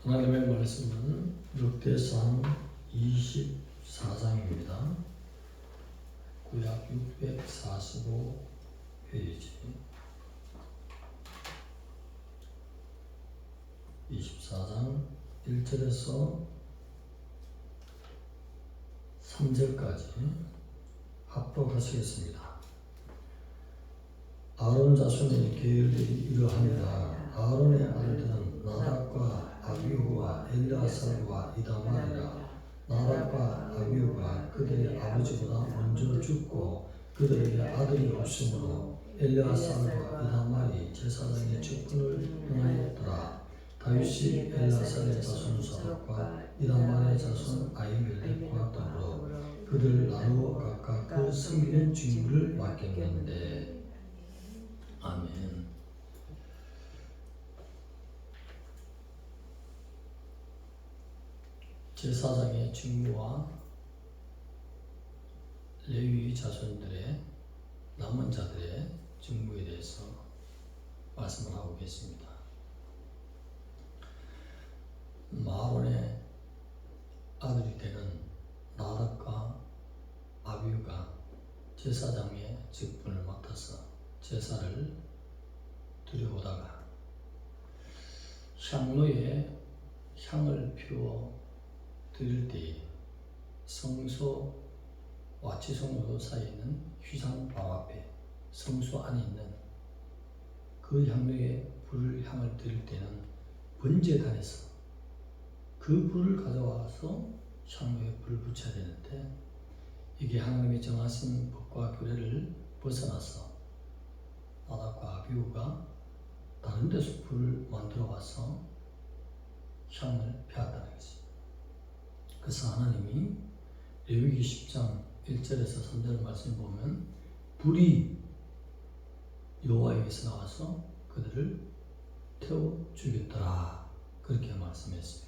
하나님의 말씀은 역대상 24장입니다. 구약 645페이지 24장 1절에서 3절까지 합독하시겠습니다. 아론 자손의 계율이 이러하니라. 아론의 아들들은 나답과 아비후와 엘르아살과 이다말이라. 나답과 아비후가 그들의 아버지보다 먼저 죽고 그들에게 아들이 없으므로 엘르아살과 이다말이 제사장의 직분을 행하였더라. 다윗이 엘르아살의 자손 사독과 이다말의 자손 아히멜렉과 더불어 그들 나누어 각각 그 섬기는 직무를 맡겼는데. 아멘. 제사장의 직무와 레위 자손들의 남은 자들의 직무에 대해서 말씀을 하고 계십니다. 아론의 아들이 되는 나답과 아비후가 제사장의 직분을 맡아서 제사를 드려오다가 향로에 향을 피워 드릴 때에 성소와 지성소 사이에 있는 휘장 바로 앞에 성소 안에 있는 그 향로에 향을 드릴 때는 번제단에서 그 불을 가져와서 향로에 불을 붙여야 되는데, 이게 하나님이 정하신 법과 규례를 벗어나서 나답과 아비후가 다른 데서 불을 만들어 와서 향을 피웠다는 것입니다. 그래서 하나님이 레위기 10장 1절에서 3절 말씀 보면 불이 여호와에게서 나와서 그들을 태워 죽였더라, 그렇게 말씀했습니다.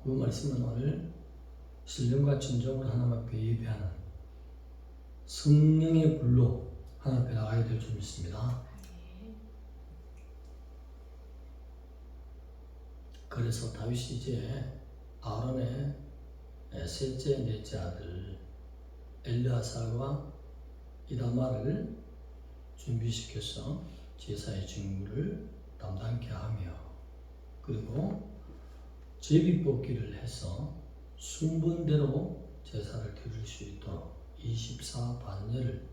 그 말씀은 오늘 신령과 진정으로 하나님 앞에 예배하는 성령의 불로 하나님 앞에 나가야 될 줄 믿습니다. 그래서 다윗이 이제 아론의 셋째, 넷째 아들 엘르아살과 이다말을 준비시켜서 제사의 직무를 담당케 하며, 그리고 제비뽑기를 해서 순번대로 제사를 드릴 수 있도록 24반열을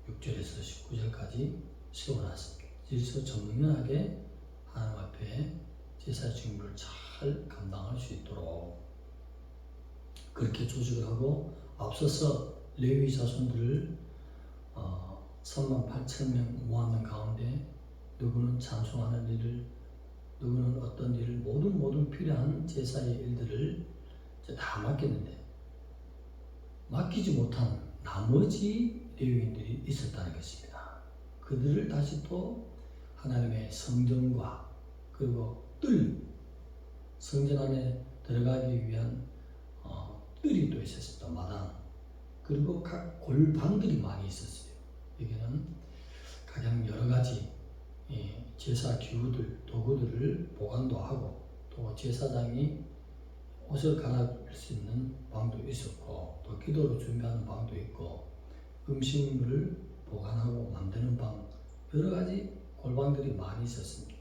6절에서 19절까지 세워놨습니다. 그래서 정연하게 하나님 앞에 제사 직무를 잘 감당할 수 있도록 그렇게 조직을 하고, 앞서서 레위 자손들을 38,000명 모았는 가운데 누구는 찬송하는 일을, 누구는 어떤 일을, 모든 필요한 제사의 일들을 다 맡겼는데 맡기지 못한 나머지 레위인들이 있었다는 것입니다. 그들을 다시 또 하나님의 성전과 그리고 성전 안에 들어가기 위한 뜰이 또 있었습니다. 마당, 그리고 각 골방들이 많이 있었어요. 여기는 가장 여러 가지 제사 기구들, 도구들을 보관도 하고, 또 제사장이 옷을 갈아입을 수 있는 방도 있었고, 또 기도로 준비하는 방도 있고, 음식물을 보관하고 만드는 방, 여러 가지 골방들이 많이 있었습니다.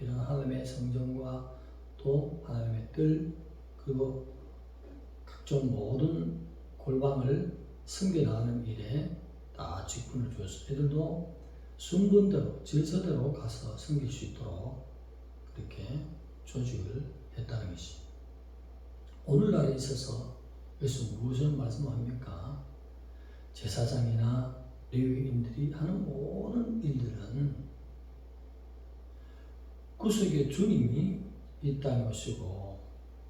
이런 하나님의 성전과 또 하나님의 뜰, 그리고 각종 모든 골방을 섬겨나가는 일에 다 직분을 주었습니다. 이들도 순번대로, 질서대로 가서 섬길 수 있도록 그렇게 조직을 했다는 것입니다. 오늘날에 있어서 여기서 무엇을 말씀합니까? 제사장이나 레위인들이 하는 모든 일들은 구속의 주님이 이 땅에 오시고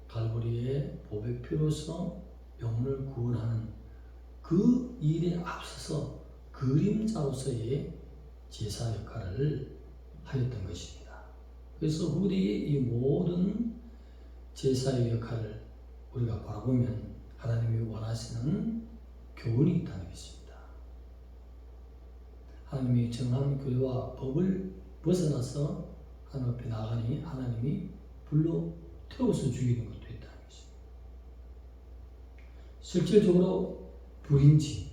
갈보리의 보배 피로서 영혼을 구원하는 그 일에 앞서서 그림자로서의 제사 역할을 하였던 것입니다. 그래서 후대의 이 모든 제사의 역할을 우리가 바라보면 하나님이 원하시는 교훈이 있다는 것입니다. 하나님이 정한 규례와 법을 벗어나서 하나님 앞에 나가니 하나님이 불로 태워서 죽이는 것도 있다는 것입니다. 실질적으로 불인지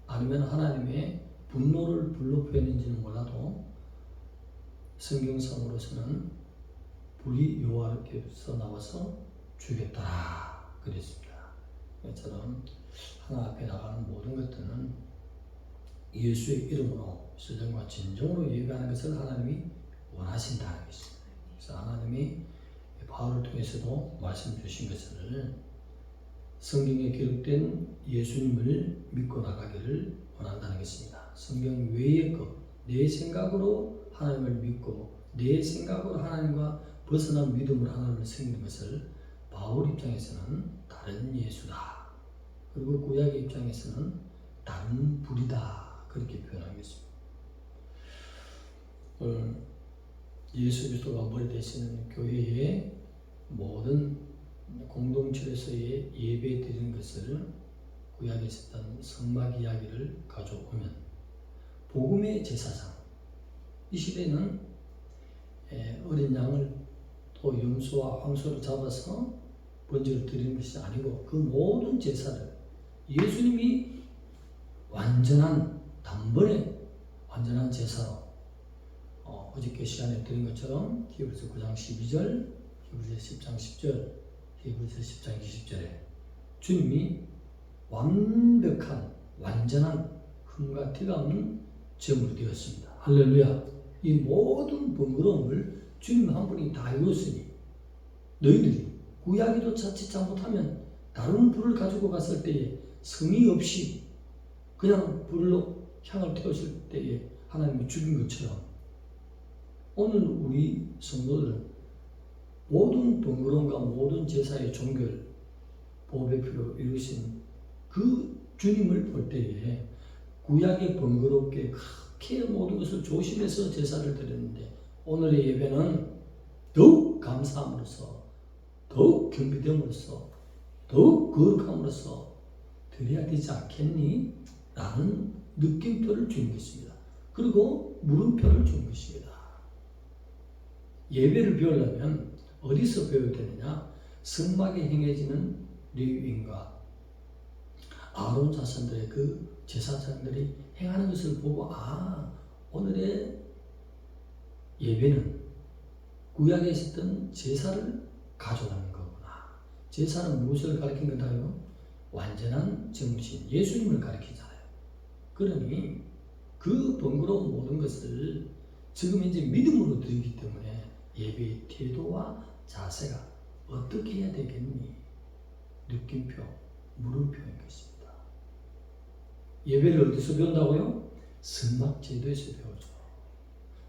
아니면 하나님의 분노를 불로 표현했는지는 몰라도 성경상으로서는 불이 여호와께서 나와서 죽였더라 그랬습니다. 이처럼 하나님 앞에 나가는 모든 것들은 예수의 이름으로 신령과 진정으로 예배하는 것을 하나님이 원하신다는 것입니다. 그래서 하나님이 바울을 통해서도 말씀 주신 것을 성경에 기록된 예수님을 믿고 나가기를 원한다는 것입니다. 성경 외의 것, 내 생각으로 하나님을 믿고 내 생각으로 하나님과 벗어난 믿음으로 하나님을 섬기는 것을 바울 입장에서는 다른 예수다. 그리고 구약의 입장에서는 다른 불이다. 그렇게 표현한 것입니다. 예수 그리스도가 머리 되시는 교회의 모든 공동체에서의 예배 드리는 것을 구약에 있었던 성막 이야기를 가져오면 복음의 제사장, 이 시대는 어린 양을 또 염소와 황소를 잡아서 번제를 드리는 것이 아니고 그 모든 제사를 예수님이 완전한 단번에 완전한 제사로 어저께 시간에 드린 것처럼 히브리서 9장 12절, 히브리서 10장 10절, 히브리서 10장 20절에 주님이 완벽한 완전한 흠과 티가 없는 제물이 되었습니다. 할렐루야. 이 모든 번거로움을 주님 한 분이 다 이뤘으니 너희들이 구약이도 자칫 잘못하면 다른 불을 가지고 갔을 때에 성의 없이 그냥 불로 향을 태웠을 때에 하나님이 죽인 것처럼 오늘 우리 성도들은 모든 번거로움과 모든 제사의 종결, 보배 피로 이루신 그 주님을 볼 때에 구약의 번거롭게 그렇게 모든 것을 조심해서 제사를 드렸는데 오늘의 예배는 더욱 감사함으로써 더욱 겸비됨으로써 더욱 거룩함으로써 드려야 되지 않겠니? 라는 느낌표를 주는 것입니다. 그리고 물음표를 주는 것입니다. 예배를 배우려면 어디서 배워야 되느냐? 성막에 행해지는 레위인과 아론 자손들의 그 제사장들이 행하는 것을 보고 오늘의 예배는 구약에 있었던 제사를 가져가는 거구나. 제사는 무엇을 가리킨 건가요? 완전한 정신, 예수님을 가리키잖아요. 그러니 그 번거로운 모든 것을 지금 이제 믿음으로 드리기 때문에 예배의 태도와 자세가 어떻게 해야 되겠니? 느낌표, 물음표인 것입니다. 예배를 어디서 배운다고요? 성막제도에서 배우죠.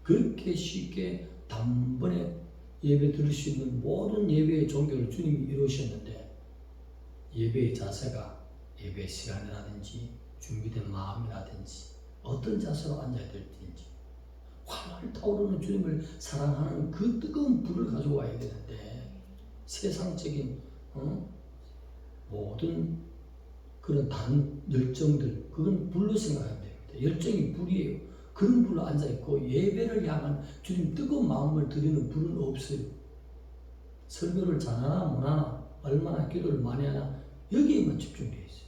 그렇게 쉽게 단번에 예배 드릴 수 있는 모든 예배의 종교를 주님이 이루셨는데 예배의 자세가 예배 시간이라든지 준비된 마음이라든지 어떤 자세로 앉아야 될지 활활 타오르는 주님을 사랑하는 그 뜨거운 불을 가져와야 되는데 세상적인 모든 그런 다른 열정들 그건 불로 생각하면 됩니다. 열정이 불이에요. 그런 불로 앉아있고 예배를 향한 주님 뜨거운 마음을 드리는 불은 없어요. 설교를 잘하나 못하나 얼마나 기도를 많이 하나 여기에만 집중되어 있어요.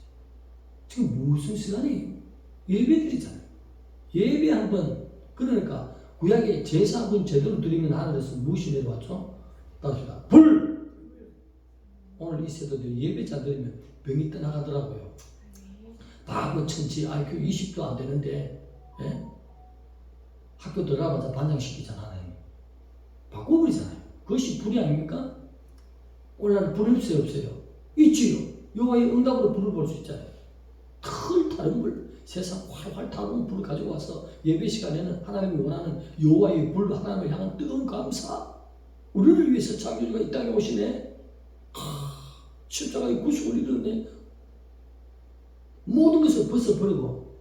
지금 무슨 시간이에요? 예배 드리잖아요. 예배 한번 그러니까 구약의 제사 한번 제대로 드리면 하늘에서 무엇이 내려왔죠? 따라합시다. 불! 오늘 이 세대도 예배자 드리면 병이 떠나가더라고요. 바보 천치 IQ 20도 안 되는데 학교 들어가봐서 반장시키잖아요. 바꿔버리잖아요. 그것이 불이 아닙니까? 오늘날 불이 있어요? 없어요? 있지요. 여호와의 응답으로 불을 볼 수 있잖아요. 큰 다른 불, 세상 활활 타오르는 불을 가지고 와서 예배 시간에는 하나님이 원하는 여호와의 불, 하나님을 향한 뜨거운 감사, 우리를 위해서 창조주가 이 땅에 오시네. 십자가의 구속을 이루네. 모든 것을 벗어버리고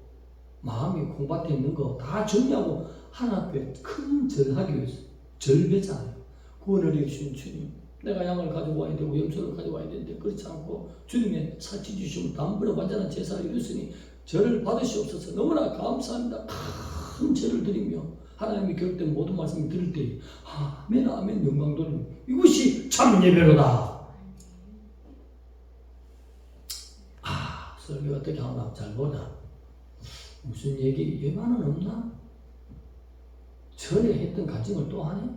마음이 콩밭에 있는 거 다 정리하고 하나님 앞에 큰 절하기 위해서 절배잖아요. 구원을 해주신 주님, 내가 양을 가지고 와야 되고 염소를 가지고 와야 되는데 그렇지 않고 주님의 사치 주시면 단번에 완전한 제사를 이뤘으니 절을 받으시옵소서. 너무나 감사합니다. 큰 절을 드리며 하나님이 기록된 모든 말씀을 들을 때 아멘 아멘 영광 돌리는 이것이 참 예배로다. 설교 어떻게 하나 잘 보자. 무슨 얘기 예반은 없나? 전에 했던 간증을 또 하네?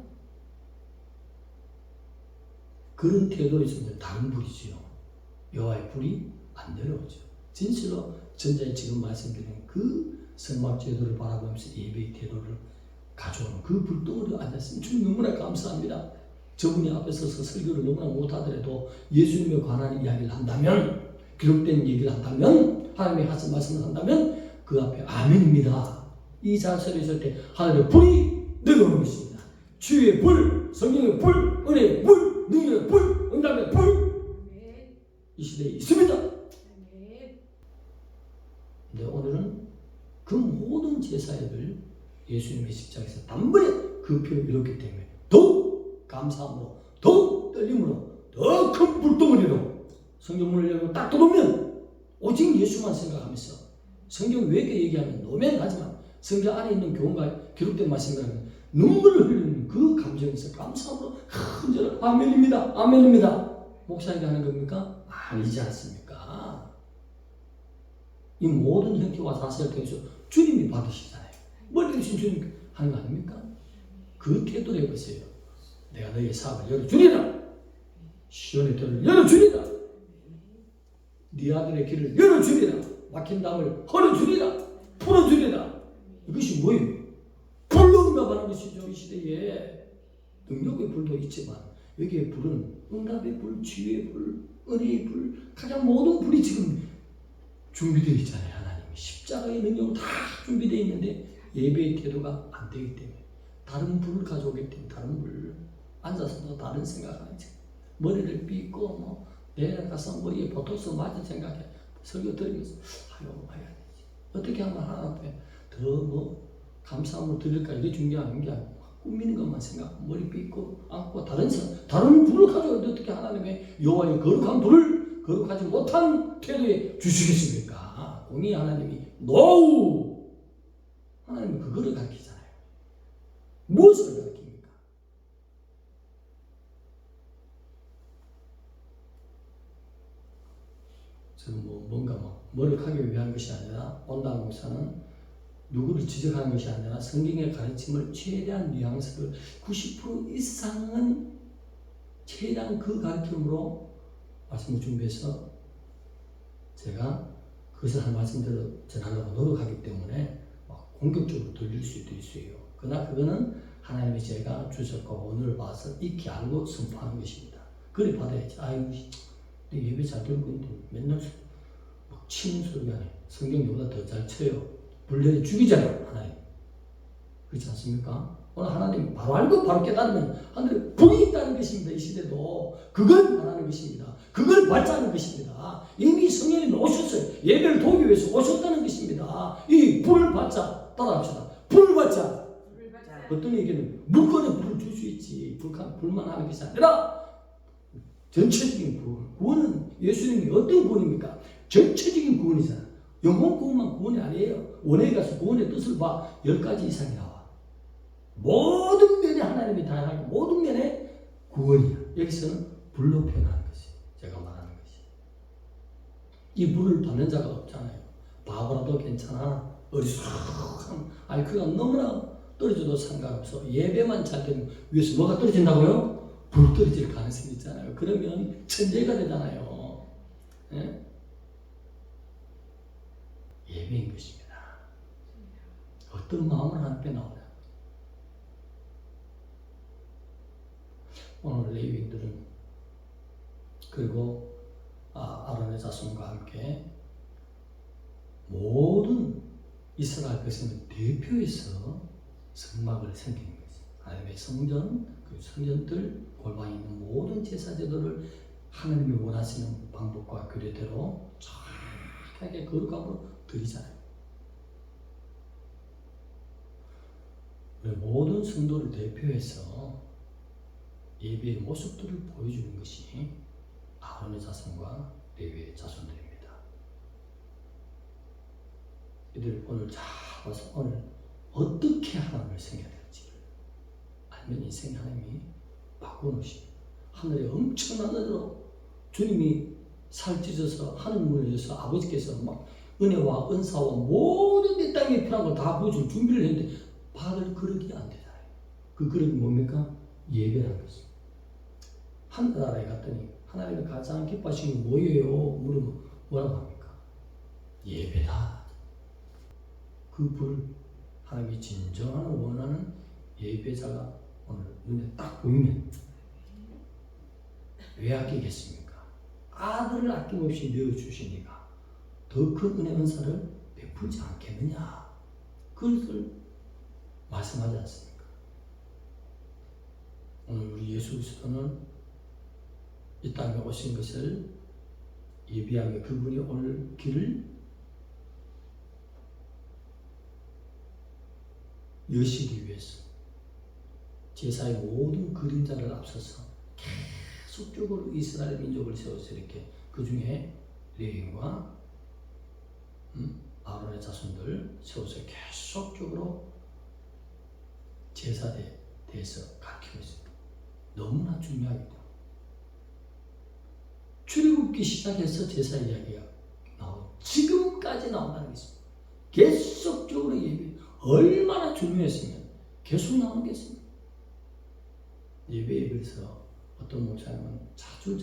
그런 태도로 있으면 다른 불이지요. 여호와의 불이 안 내려오죠. 진실로 전자에 지금 말씀드린 그 성막 제도를 바라보면서 예배의 태도를 가져오는 그 불덩어리에 앉았으면 주님 너무나 감사합니다. 저분이 앞에 서서 설교를 너무나 못하더라도 예수님에 관한 이야기를 한다면, 기록된 얘기를 한다면, 하나님의 하신 말씀을 한다면 그 앞에 아멘입니다. 이 자세로 있을 때 하나님의 불이 내려오는 것입니다. 주의 불, 성령의 불, 은혜의 불, 능력의 불, 응답의 불 이 시대에 있습니다. 근데 오늘은 그 모든 제사를 예수님의 십자가에서 단번에 그 피를 잃었기 때문에 더욱 감사함으로, 더욱 떨림으로, 더 큰 불덩어리로 성경문을 열고 딱 들어오면 오직 예수만 생각하면서, 성경 외게 얘기하면 노면 하지만 성경 안에 있는 교훈과 기록된 말씀을 하면 눈물을 흘리는 그 감정에서 감사함으로 큰절 아멘입니다. 아멘입니다. 목사님이 하는 겁니까? 아니지 않습니까? 이 모든 형태와 자세를 통해서 주님이 받으시잖아요. 머리 대신 주님 하는 거 아닙니까? 그 태도를 해보세요. 내가 너의 사업을 열어주리라. 시온의 터를 열어주리라. 네 아들의 길을 열어주리라. 막힌 담을 헐어주리라. 풀어주리라. 이것이 뭐예요? 불로 응답하는 것이죠. 이 시대에 능력의 불도 있지만 여기에 불은 응답의 불, 치유의 불, 은혜의 불, 가장 모든 불이 지금 준비되어 있잖아요. 하나님이 십자가의 능력으로 다 준비되어 있는데 예배의 태도가 안 되기 때문에 다른 불을 가져오기 때문에 다른 불 앉아서도 다른 생각하지. 머리를 빗고 내일 가서 머리에 보톡스 맞은 생각해. 설교 들으면서 아유 해야 되지. 어떻게 하면 하나님 앞에 더 감사함을 드릴까, 이게 중요한 게 아니고 꾸미는 것만 생각하고 머리 빗고 안고 다른 불을 가져오는데 어떻게 하나님의 여호와의 거룩한 불을 거룩하지 못한 태도에 주시겠습니까? 공의 하나님이 노우 하나님은 그거를 가르치잖아요. 무엇을 가르칩니까? 저는 뭔가 머리하기 위한 것이 아니라 온당 목사는 누구를 지적하는 것이 아니라 성경의 가르침을 최대한 뉘앙스를 90% 이상은 최대한 그 가르침으로 말씀을 준비해서 제가 그것을 한 말씀대로 전하려고 노력하기 때문에 공격적으로 들릴 수도 있어요. 그러나 그거는 하나님이 제가 주셨고 오늘 봐서 익히 알고 선포하는 것입니다. 그래 받아야지. 아이고 내 예배 잘 들고 있는데 맨날 막 치는 소리가 아니에요. 성경보다 더 잘 쳐요. 불려내 죽이잖아요, 하나님. 그렇지 않습니까? 오늘 하나님 바로 알고 바로 깨달으면 하늘에 불이 있다는 것입니다. 이 시대도 그걸 말하는 것입니다. 그걸 받자는 것입니다. 이미 성령님이 오셨어요. 예배를 도우기 위해서 오셨다는 것입니다. 이 불을 받자. 따라합시다. 불을 받자. 어떤 얘기는 물건에 불을 줄 수 있지. 불만 하는 것이 아니라 전체적인 구원. 구원은 예수님이 어떤 구원입니까? 전체적인 구원이잖아. 영혼 구원만 구원이 아니에요. 원에 가서 구원의 뜻을 봐. 10가지 이상이 나와. 모든 면에 하나님이 다양하고 모든 면에 구원이야. 여기서는 불로 표현하는 것이에요. 제가 말하는 것이. 이 불을 받는 자가 없잖아요. 바보라도 괜찮아. 어리숙한 IQ가 너무나 떨어져도 상관없어. 예배만 잘 되면 위에서 뭐가 떨어진다고요? 불 떨어질 가능성이 있잖아요. 그러면 천재가 되잖아요. 예? 예배인 것입니다. 어떤 마음을 하나님께 나오냐. 오늘 레위인들은 그리고 아론의 자손과 함께 모든 이스라엘 백성을 대표해서 성막을 섬기는 것입니다. 하나님의 성전, 그 성전들 골방에 있는 모든 제사 제도를 하나님이 원하시는 방법과 규례대로 정확하게 거룩함으로 드리잖아요. 모든 성도를 대표해서 예배의 모습들을 보여주는 것이 아론의 자손과 레위의 자손들입니다. 이들 오늘 잘 봐서 오늘 어떻게 하나님을 섬겨야 될지를 알면 인생의 하나님이 바꿔놓으십니다. 하늘에 엄청난 은혜로 주님이 살찌셔서 하늘 문을 열어서 아버지께서 막 은혜와 은사와 모든 이 땅에 필요한 걸 다 보여줄 준비를 했는데 받을 그릇이 안 되잖아요. 그 그릇이 뭡니까? 예배라는 것입니다. 하늘나라에 갔더니 하나님이 가장 기뻐하시는 게 뭐예요? 물으면 뭐라고 합니까? 예배다. 그 불, 하나님이 진정한 원하는 예배자가 오늘 눈에 딱 보이면 왜 아끼겠습니까? 아들을 아낌없이 내어주시니까 더 큰 은혜 은사를 베풀지 않겠느냐, 그것을 말씀하지 않습니까? 오늘 우리 예수 그리스도는 이 땅에 오신 것을 예비하며 그분이 오늘 길을 여시기 위해서 제사의 모든 그림자를 앞서서 계속적으로 이스라엘 민족을 세워서 이렇게 그 중에 레위인과 아론의 자손들 세워서 계속적으로 제사에 대해서 가르치고 있습니다. 너무나 중요하기 때문에 출애굽기 시작해서 제사 이야기가 나오고 지금까지 나온다는 게 있습니다. 계속적으로 예배 얼마나 중요했으면 계속 나오는 게 있습니다. 예배에 비해서 어떤 목사님은 자주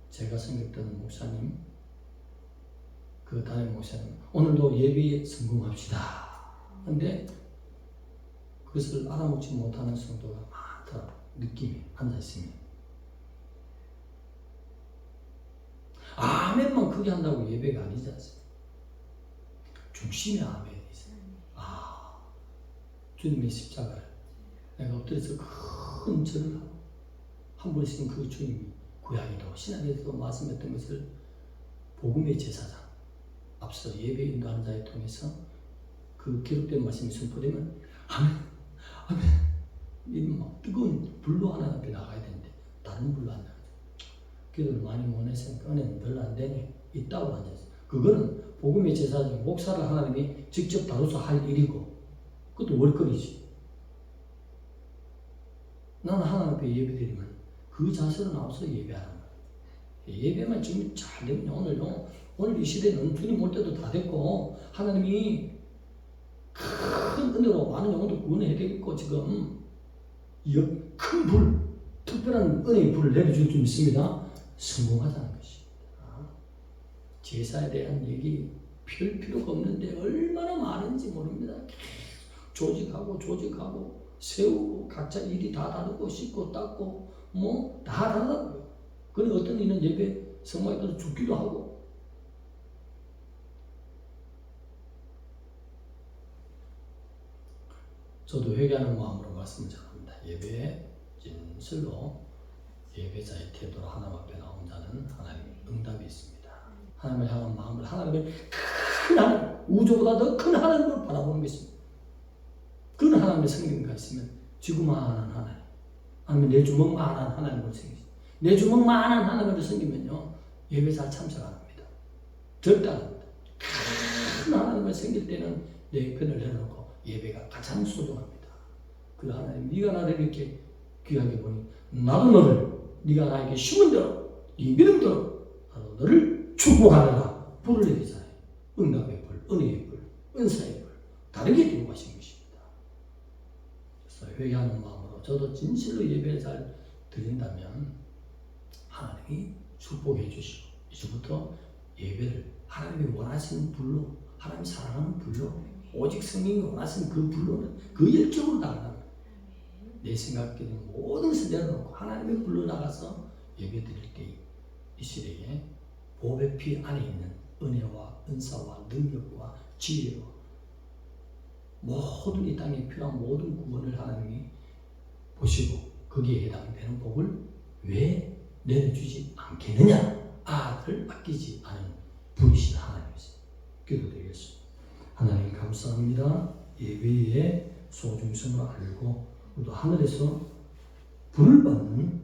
제가 섬겼던 목사님, 그 담임 목사님, 오늘도 예배에 성공합시다. 근데 그것을 알아먹지 못하는 성도가 많더라고요. 느낌이 앉아있으면. 아멘만 크게 한다고 예배가 아니지 않습니까? 중심에 아멘이 있어요. 주님의 십자가를 내가 엎드려서 큰 절을 하고 한 번씩은 그 주님이 구약에도 신약에도 말씀했던 것을 복음의 제사장 앞서 예배 인도하는 자에 통해서 그 기록된 말씀이 선포되면 아멘, 아멘, 이 막 뜨거운 불로 하나님 앞에 나가야 되는데 다른 불로 안 나가죠. 기도를 많이 못 했으니까 은혜는 별로 안 되네, 있다고 앉아있어요. 그거는 복음의 제사장 목사를 하나님이 직접 다뤄서 할 일이고 그것도 월거리지. 나는 하나님 앞에 예배 드리면 그 자세로 나와서 예배하는 거예요. 예배만 지금 잘 되면 오늘 이 시대는 주님 올 때도 다 됐고 하나님이 큰 은혜로 많은 영혼도 구원해야 되겠고 지금 큰 불, 특별한 은혜의 불을 내려줄 줄 믿습니다. 성공하자는 것입니다. 제사에 대한 얘기 별 필요가 없는데 얼마나 많은지 모릅니다. 조직하고 세우고 각자 일이 다 다르고 씻고 닦고 뭐 다 다르다고요. 그리고 어떤 이는 예배 성막에 가서 죽기도 하고. 저도 회개하는 마음으로 말씀을 전합니다. 예배에 진실로 예배자의 태도로 하나님 앞에 나온 자는 하나님의 응답이 있습니다. 하나님을 향한 마음을 하나님의 큰 하나님, 우주보다 더 큰 하나님을 바라보는 것입니다. 그런 하나님의 성경가 있으면 지구만한 하나님, 아니면 내 주먹만한 하나님을 섬기죠. 내 주먹만한 하나님을 섬기면요 예배 잘 참석 안 합니다. 절대 안 합니다. 큰 하나님을 섬길 때는 내 편을 내려놓고 예배가 가장 소중합니다. 그 하나님, 네가 나를 이렇게 귀하게 보니 나도 너를 네가 나에게 심은 대로 네 믿음대로 나도 너를 축복하느라 불을 내리잖아요. 응답의 불, 은혜의 불, 은사의 불 다르게 들고 가신 것입니다. 그래서 회개하는 마음으로 저도 진실로 예배를 잘 드린다면 하나님이 축복해 주시고 이제부터 예배를 하나님이 원하시는 불로, 하나님이 사랑하는 불로, 오직 성령이 원하시는 그 불로는 그 열정으로 나가는 내 생각들은 모든 것을 내려놓고 하나님의 불로 나가서 예배 드릴 때 이 시대에 보배 피 안에 있는 은혜와 은사와 능력과 지혜와 모든 이 땅에 필요한 모든 구원을 하나님이 보시고 거기에 해당되는 복을 왜 내려주지 않겠느냐? 아들을 아끼지 않은 분이신 하나님이십니다. 기도드리겠습니다. 하나님 감사합니다. 예배의 소중성을 알고 또 하늘에서 불을 받는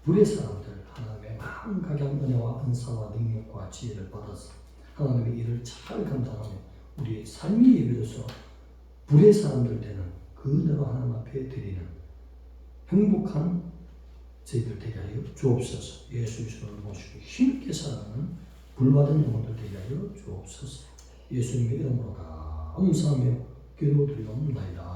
불의 사람들 하나님의 만각한 은혜와 은사와 능력과 지혜를 받아서 하나님의 일을 잘 감당하며 우리의 삶이 예배로서 불의 사람들 되는 그대로 하나님 앞에 드리는 행복한 저희들 되게 하여 주옵소서. 예수 그리스도를 모시고 힘있게 살아가는 불받은 영혼들 되게 하여 주옵소서. 예수님의 이름으로 감사하며 기도드리옵나이다.